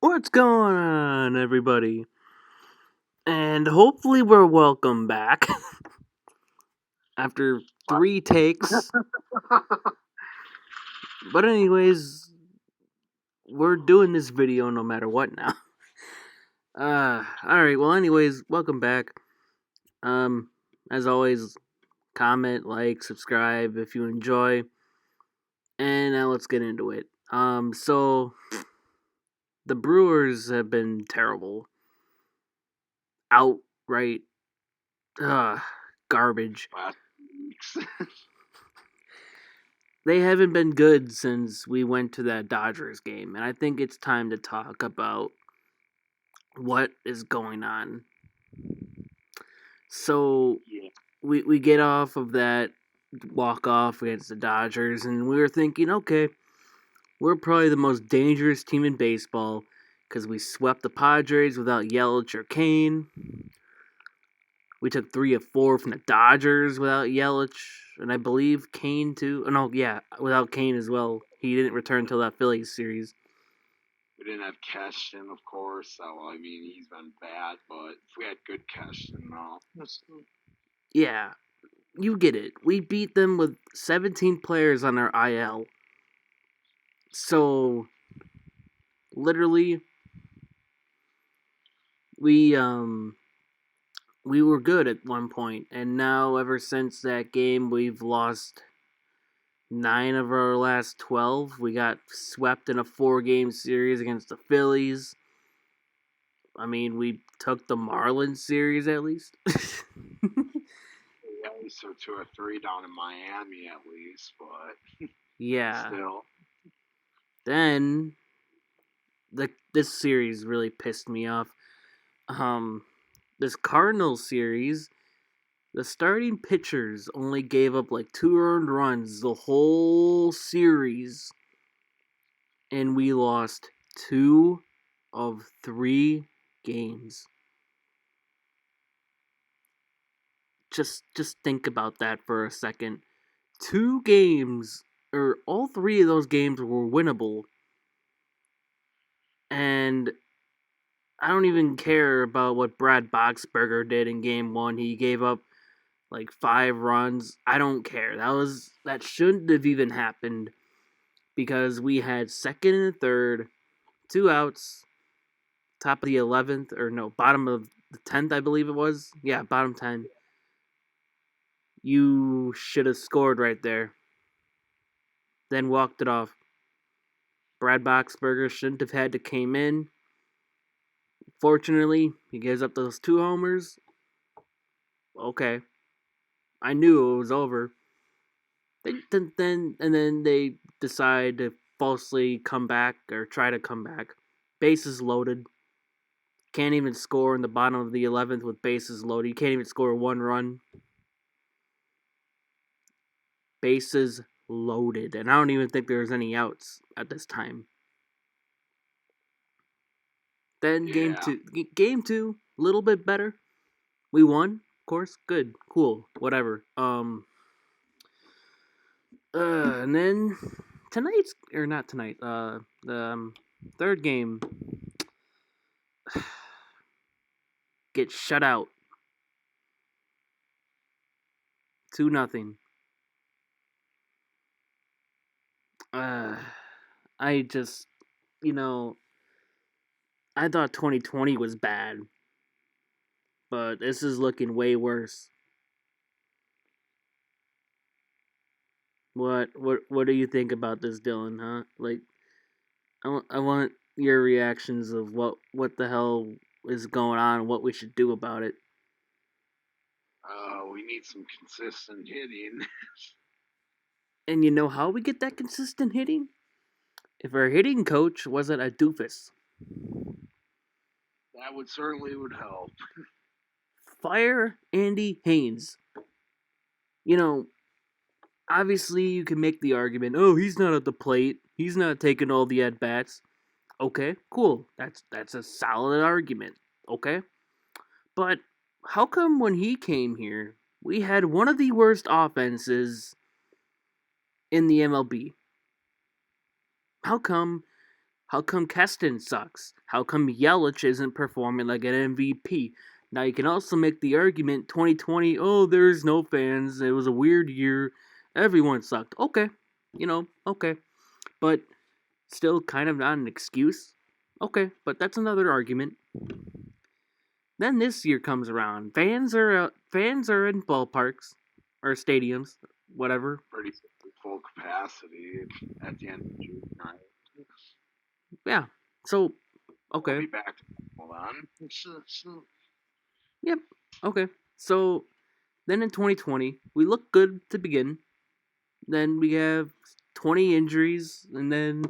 What's going on, everybody? And hopefully, we're welcome back after 3 takes. But, anyways, we're doing this video no matter what now. Alright, well, anyways, welcome back. As always, comment, like, subscribe if you enjoy. And now let's get into it. So, the Brewers have been terrible. Outright, garbage. They haven't been good since we went to that Dodgers game, and I think it's time to talk about what is going on. So we get off of that walk off against the Dodgers, and we were thinking, okay, we're probably the most dangerous team in baseball because we swept the Padres without Yelich or Kane. We took 3 of 4 from the Dodgers without Yelich, and I believe Kane too. Oh, no, yeah, without Kane as well. He didn't return until that Phillies series. We didn't have Keston, of course. So, I mean, he's been bad, but if we had good Keston, no. Yeah, you get it. We beat them with 17 players on our IL. So, literally, we were good at one point, and now ever since that game, we've lost 9 of our last 12. We got swept in a 4-game series against the Phillies. I mean, we took the Marlins series at least. Yeah, we took 2 or 3 down in Miami at least, but yeah. still. Then this series really pissed me off. This Cardinals series, the starting pitchers only gave up like 2 earned runs the whole series, and we lost 2 of 3 games. Just think about that for a second. 2 games, or all 3 of those games were winnable. And I don't even care about what Brad Boxberger did in game 1. He gave up like 5 runs. I don't care. That shouldn't have even happened because we had second and third, 2 outs, top of the 11th, or no, bottom of the 10th, I believe it was. Yeah, bottom 10. You should have scored right there. Then walked it off. Brad Boxberger shouldn't have had to came in. Fortunately, he gives up those 2 homers. Okay. I knew it was over. Then they decide to falsely come back or try to come back. Bases loaded. Can't even score in the bottom of the 11th with bases loaded. You can't even score 1 run. Bases loaded. And I don't even think there was any outs at this time. Then game two, a little bit better. We won, of course. Good, cool, whatever. And then tonight's or not tonight. The third game get shut out. 2-0. I just, I thought 2020 was bad, but this is looking way worse. What do you think about this, Dylan? Huh? Like, I want your reactions of what the hell is going on, what we should do about it. We need some consistent hitting. And you know how we get that consistent hitting? If our hitting coach wasn't a doofus. That would help. Fire Andy Haines. Obviously you can make the argument, oh, he's not at the plate. He's not taking all the at-bats. Okay, cool. That's a solid argument. Okay? But how come when he came here, we had one of the worst offenses in the MLB? How come Keston sucks? How come Yelich isn't performing like an MVP? Now you can also make the argument 2020, oh, there's no fans. It was a weird year. Everyone sucked. Okay. Okay. But still kind of not an excuse. Okay, but that's another argument. Then this year comes around. Fans are in ballparks or stadiums, whatever. Pretty full capacity at the end of June. Right? Yeah. So We'll okay. be back to hold on. Yep. Okay. So then in 2020, we look good to begin. Then we have 20 injuries, and then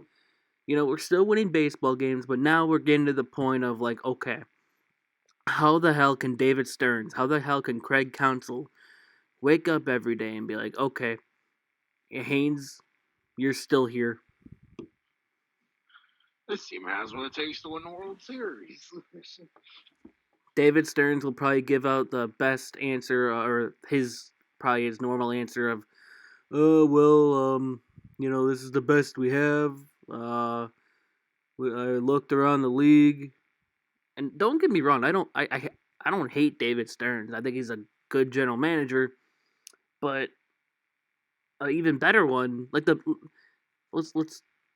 we're still winning baseball games, but now we're getting to the point of like, okay, how the hell can David Stearns, how the hell can Craig Counsell wake up every day and be like, okay, Haines, you're still here. This team has what it takes to win the World Series. David Stearns will probably give out the best answer, or probably his normal answer of, oh well, this is the best we have. I looked around the league, and don't get me wrong, I don't hate David Stearns. I think he's a good general manager, but an even better one, like let's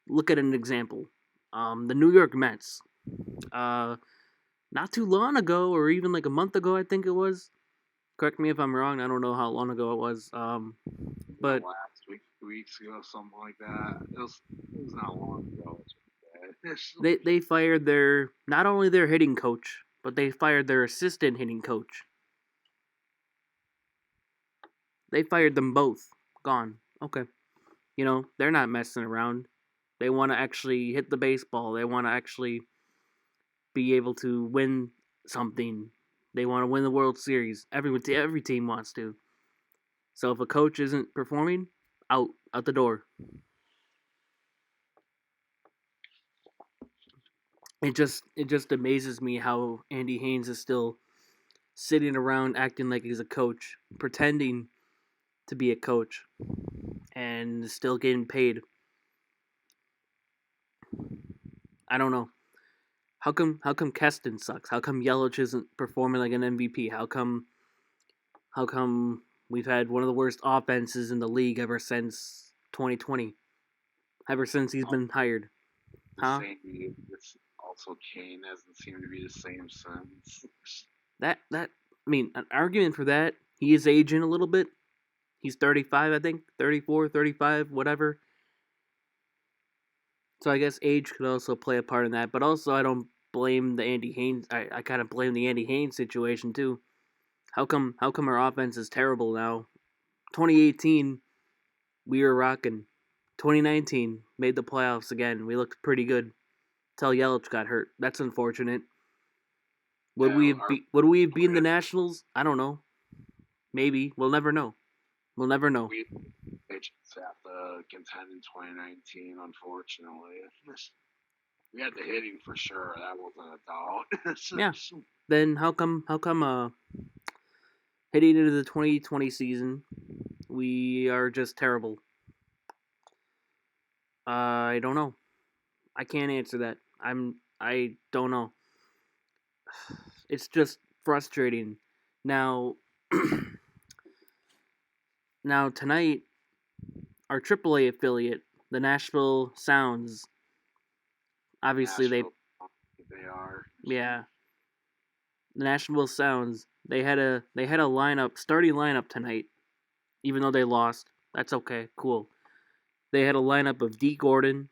look at an example. The New York Mets. Not too long ago, or even like a month ago, I think it was. Correct me if I'm wrong. I don't know how long ago it was. But last week, 2 weeks ago, something like that. It was not long ago. they fired not only their hitting coach, but they fired their assistant hitting coach. They fired them both. Gone. Okay. They're not messing around. They want to actually hit the baseball. They want to actually be able to win something. They want to win the World Series. Every team wants to. So if a coach isn't performing, out the door. It just amazes me how Andy Haines is still sitting around acting like he's a coach, pretending to be a coach, and still getting paid. I don't know. How come Keston sucks? How come Yelich isn't performing like an MVP? How come we've had one of the worst offenses in the league ever since 2020? Ever since he's been hired. Huh? It's also Kane hasn't seemed to be the same since. I mean, an argument for that, he is aging a little bit. He's 35, I think. 34, 35, whatever. So I guess age could also play a part in that. But also, I don't blame the Andy Haines. I kind of blame the Andy Haines situation, too. How come our offense is terrible now? 2018, we were rocking. 2019, made the playoffs again. We looked pretty good. Till Yelich got hurt. That's unfortunate. Would we have beaten the Nationals? I don't know. Maybe. We'll never know. We'll never know. They just have to contend in 2019, unfortunately. We had the hitting for sure. That wasn't a doubt. Yeah. Then how come heading into the 2020 season, we are just terrible? I don't know. I can't answer that. I don't know. It's just frustrating. Now now tonight, our AAA affiliate, the Nashville Sounds, obviously they are. yeah, the Nashville Sounds, they had a starting lineup tonight, even though they lost. That's okay, cool. They had a lineup of D. Gordon,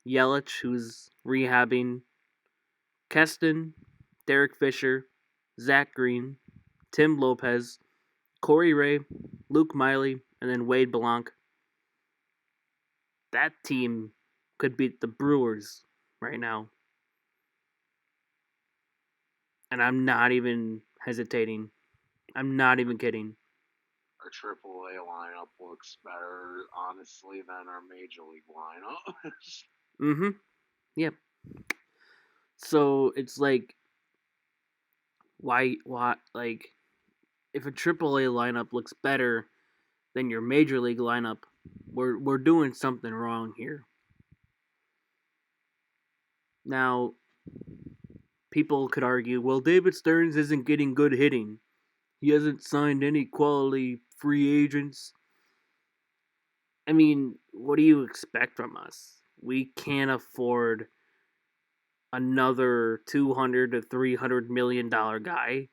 Yelich, who's rehabbing, Keston, Derek Fisher, Zach Green, Tim Lopez, Corey Ray, Luke Miley, and then Wade Blanc. That team could beat the Brewers right now. And I'm not even hesitating. I'm not even kidding. Our AAA lineup looks better, honestly, than our Major League lineup. Mm-hmm. Yep. So it's like, why, like, if a AAA lineup looks better than your Major League lineup, we're doing something wrong here. Now, people could argue, well, David Stearns isn't getting good hitting. He hasn't signed any quality free agents. I mean, what do you expect from us? We can't afford another 200 to 300 million dollar guy.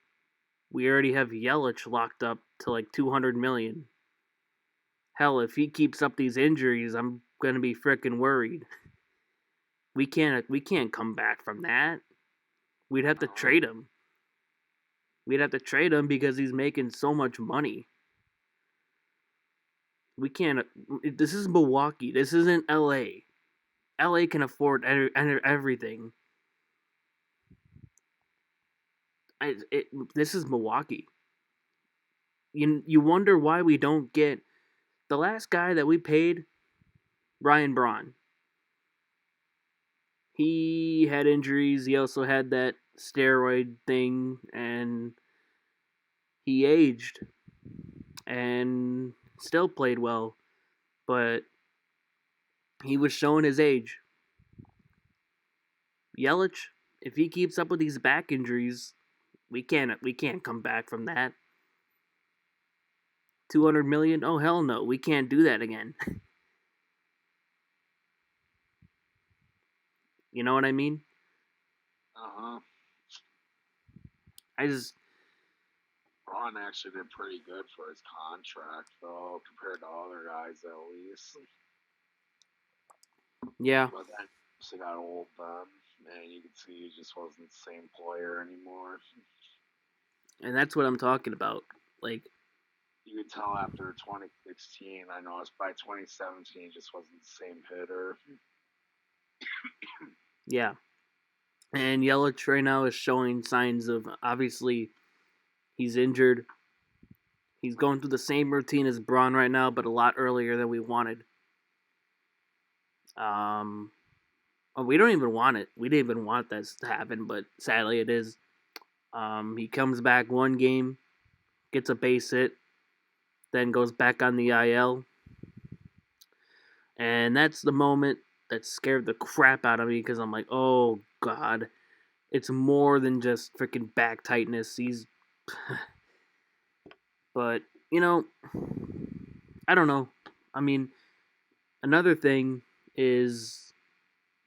We already have Yelich locked up to like 200 million. Hell, if he keeps up these injuries, I'm going to be freaking worried. We can't come back from that. We'd have to No. trade him. We'd have to trade him because he's making so much money. We can't. This is Milwaukee. This isn't LA. LA can afford everything. This is Milwaukee. You wonder why we don't get the last guy that we paid, Ryan Braun. He had injuries. He also had that steroid thing, and he aged and still played well, but he was showing his age. Yelich, if he keeps up with these back injuries, we can't come back from that. 200 million? Oh hell no, we can't do that again. You know what I mean? Uh-huh. I just Braun actually did pretty good for his contract, though, compared to other guys at least. yeah, But then he got old then, and you could see he just wasn't the same player anymore. and that's what I'm talking about. Like, You could tell after 2016, I know it's by 2017, he just wasn't the same hitter. yeah. And Yelich right now is showing signs of, obviously he's injured. He's going through the same routine as Braun right now, but a lot earlier than we wanted. Um, we don't even want it. We didn't even want this to happen, but sadly it is. He comes back one game, gets a base hit, then goes back on the IL. And that's the moment that scared the crap out of me because I'm like, oh, God. It's more than just freaking back tightness. He's. But, you know, I don't know. I mean, another thing is,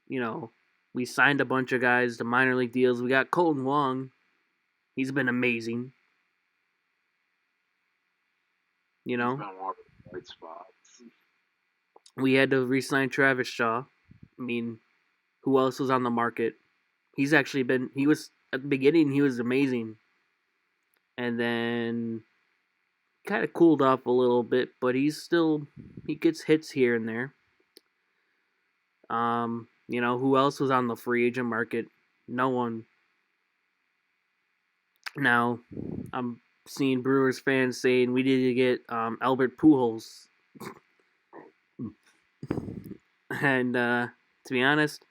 you know, we signed a bunch of guys to minor league deals. We got Colton Wong. He's been amazing. You He's know, been one of the bright spots. we had to re-sign Travis Shaw. I mean, who else was on the market? He's actually been. He was at the beginning. He was amazing, and then kind of cooled off a little bit. But he gets hits here and there. Who else was on the free agent market? No one. Now, I'm seeing Brewers fans saying we need to get Albert Pujols, and to be honest,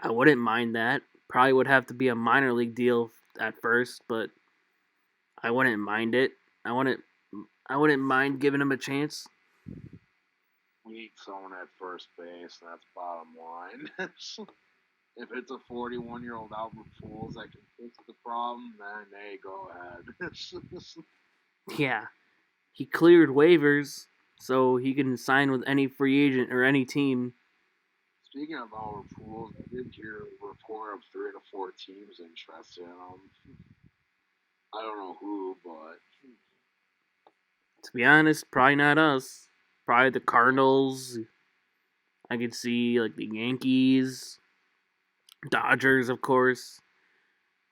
I wouldn't mind that. Probably would have to be a minor league deal at first, but I wouldn't mind it. I wouldn't. I wouldn't mind giving him a chance. We need someone at first base, and that's bottom line. If it's a 41-year-old Albert Pujols that can fix the problem, then hey, go ahead. Yeah, he cleared waivers, so he can sign with any free agent or any team. Speaking of Albert Pujols, I did hear a report of 3 to 4 teams interested in him. I don't know who, but To be honest, probably not us. Probably the Cardinals. I could see like the Yankees, Dodgers, of course.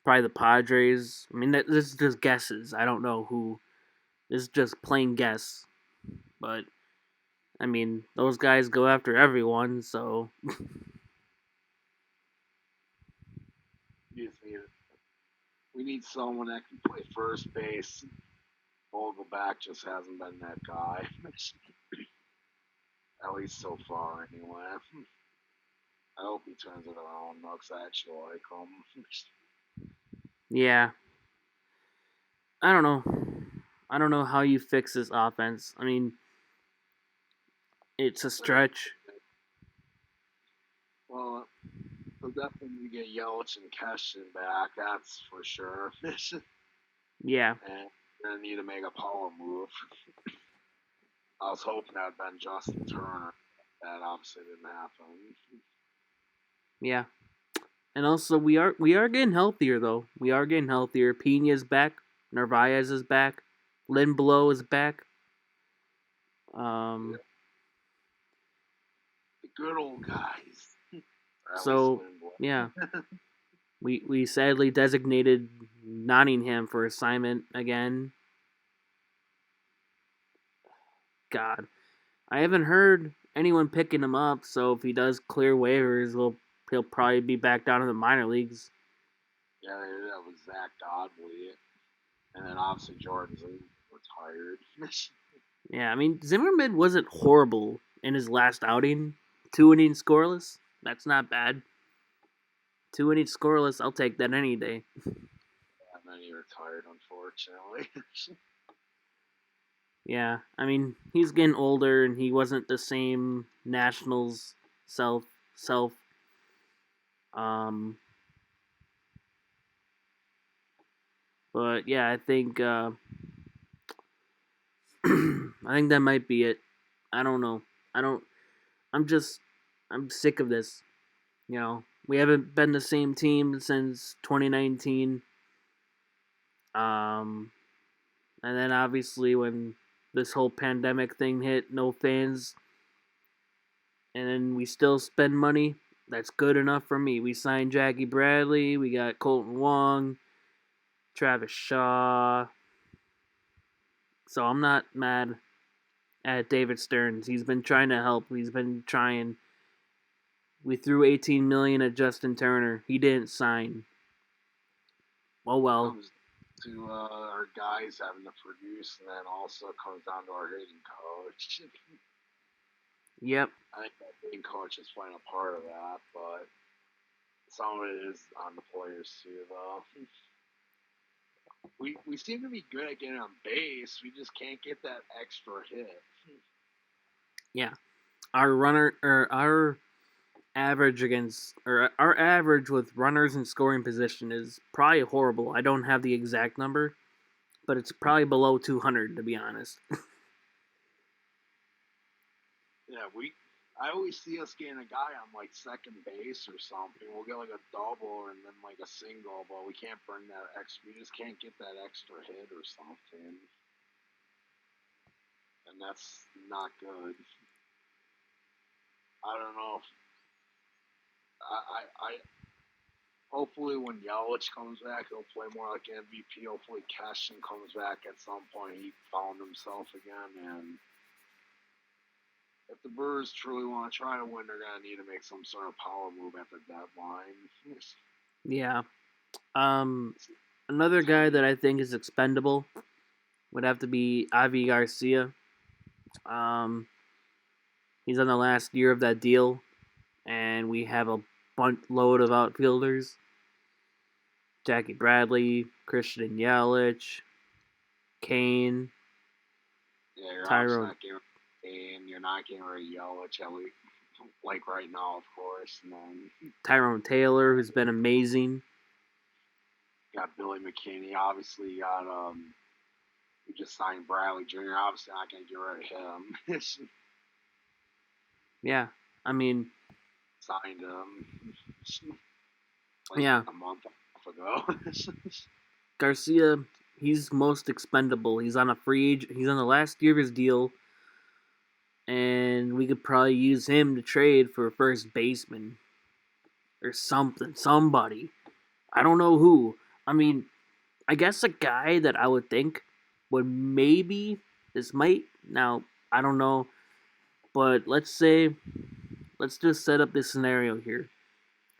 Probably the Padres. I mean, this is just guesses. I don't know who. This is just plain guess. But I mean, those guys go after everyone, so we need someone that can play first base. Vogelback just hasn't been that guy. At least so far, anyway. I hope he turns it around, because I actually like him. yeah. I don't know. I don't know how you fix this offense. I mean, it's a stretch. Well, We'll definitely get Yelich and Keston back, that's for sure. Yeah. And we're gonna need to make a power move. I was hoping that'd been Justin Turner. That obviously didn't happen. Yeah. And also we are getting healthier though. We are getting healthier. Pena's back. Narvaez is back. Lindblom is back. Yeah, Um the good old guys. Or at least so yeah. Lindblom. We sadly designated Nottingham for assignment again. God. I haven't heard anyone picking him up, so if he does clear waivers, he'll probably be back down in the minor leagues. Yeah, that was Zach Dodley. And then obviously Jordan's retired. Yeah, I mean Zimmerman wasn't horrible in his last outing. 2 innings scoreless. That's not bad. 2 innings scoreless, I'll take that any day. And then he retired, unfortunately. Yeah, I mean he's getting older and he wasn't the same Nationals self. Um, but yeah, I think I think that might be it. I don't know. I don't. I'm just. I'm sick of this. We haven't been the same team since 2019. Um, and then obviously when this whole pandemic thing hit, no fans, and then we still spend money. That's good enough for me. We signed Jackie Bradley. We got Colton Wong, Travis Shaw. So I'm not mad at David Stearns. He's been trying to help. He's been trying. We threw 18 million at Justin Turner. He didn't sign. Oh well. Comes to our guys having to produce, and then also comes down to our hitting coach. Yep. I think that hitting coach is playing a part of that, but some of it is on the players too, though. We seem to be good at getting on base. We just can't get that extra hit. Yeah. Our our average with runners in scoring position is probably horrible. I don't have the exact number, but it's probably below 200 to be honest. Yeah, I always see us getting a guy on like second base or something. We'll get like a double and then like a single, but we can't bring that extra. We just can't get that extra hit or something, and that's not good. I don't know. If, I hopefully when Yelich comes back, he'll play more like MVP. Hopefully Cashin comes back at some point. He found himself again, and if the Brewers truly want to try to win, they're gonna need to make some sort of power move at the deadline. Yeah. Um Another guy that I think is expendable would have to be Avi Garcia. Um he's on the last year of that deal and we have a bunch load of outfielders. Jackie Bradley, Christian Yelich, Kane, Yeah, you're obviously Tyrone not getting and you're not getting rid of Yelich at least, like right now, of course. And then Tyrone Taylor, who's been amazing. got Billy McKinney. Obviously, you got you just signed Bradley Jr. Obviously, not gonna get rid of him. Yeah, I mean, Signed him like yeah, a month ago. Garcia, he's most expendable. He's on a free agent. He's on the last year of his deal, and we could probably use him to trade for a first baseman or something. Somebody. I don't know who. I mean, I guess a guy that I would think would maybe this might now. I don't know, but let's just set up this scenario here.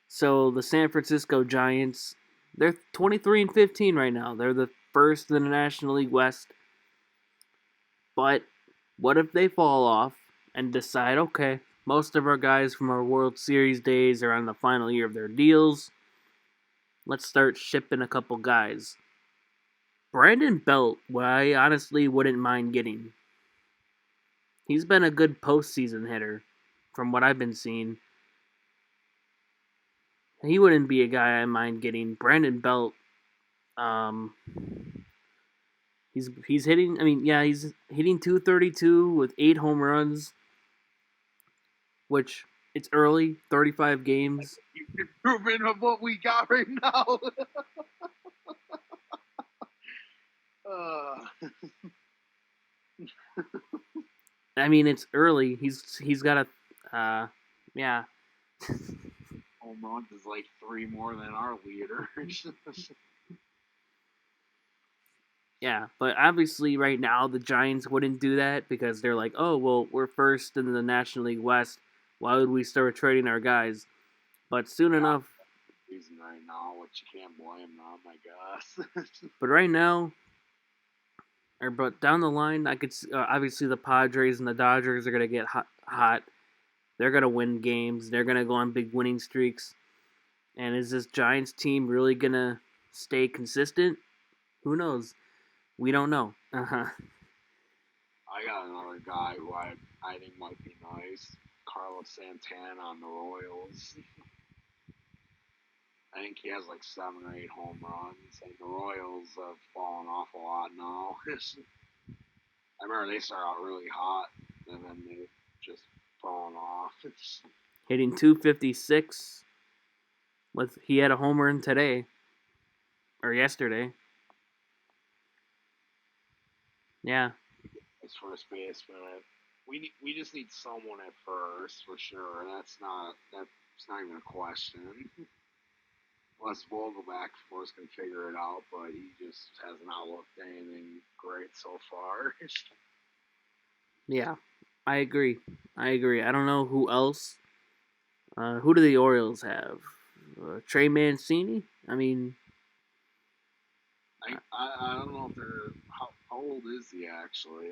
So the San Francisco Giants, they're 23-15 right now. They're the first in the National League West. But what if they fall off and decide, okay, most of our guys from our World Series days are on the final year of their deals. Let's start shipping a couple guys. Brandon Belt, I honestly wouldn't mind getting. He's been a good postseason hitter from what I've been seeing. He wouldn't be a guy I mind getting. Brandon Belt, um, he's hitting. I mean, yeah, he's hitting 232 with 8 home runs, which it's early, 35 games. Improvement of what we got right now. I mean, it's early. He's got yeah. Home runs is like 3 more than our leader. Yeah, but obviously right now the Giants wouldn't do that because they're like, oh well, we're first in the National League West. Why would we start trading our guys? But soon enough. Reason right now, which you can't blame them, I guess. But right now, but down the line, I could obviously the Padres and the Dodgers are gonna get hot. They're gonna win games. They're gonna go on big winning streaks. And is this Giants team really gonna stay consistent? Who knows? We don't know. I got another guy who I think might be nice. Carlos Santana on the Royals. I think he has like 7 or 8 home runs, and the Royals have fallen off a lot now. I remember they started out really hot, and then they've just fallen off. Hitting 256. He had a home run today or yesterday. Yeah. As first baseman, we just need someone at first for sure. That's not even a question. Unless Vogelback, of course, can figure it out, but he just has not looked anything great so far. Yeah, I agree. I don't know who else. Who do the Orioles have? Trey Mancini? I mean, I don't know if they're how old is he actually?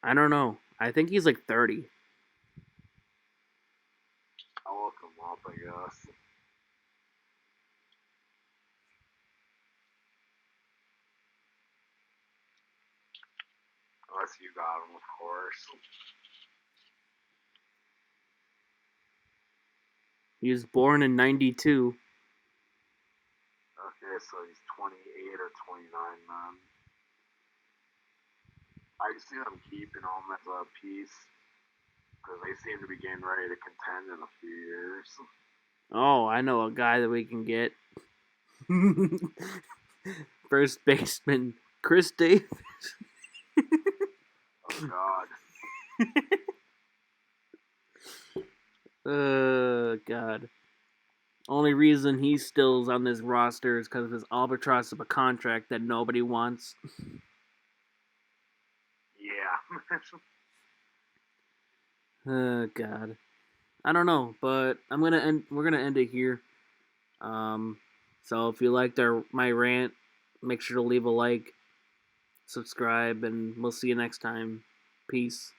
I don't know. I think he's like 30. I'll look him up, I guess. Unless you got him, of course. He was born in 92. Okay, so he's 28 or 29 then. I see them keeping him as a piece because they seem to be getting ready to contend in a few years. Oh, I know a guy that we can get. First baseman Chris Davis. Oh God. God. Only reason he still's on this roster is because of his albatross of a contract that nobody wants. Yeah. Oh God. I don't know, but we're gonna end it here. So if you liked my rant, make sure to leave a like, subscribe, and we'll see you next time. Peace.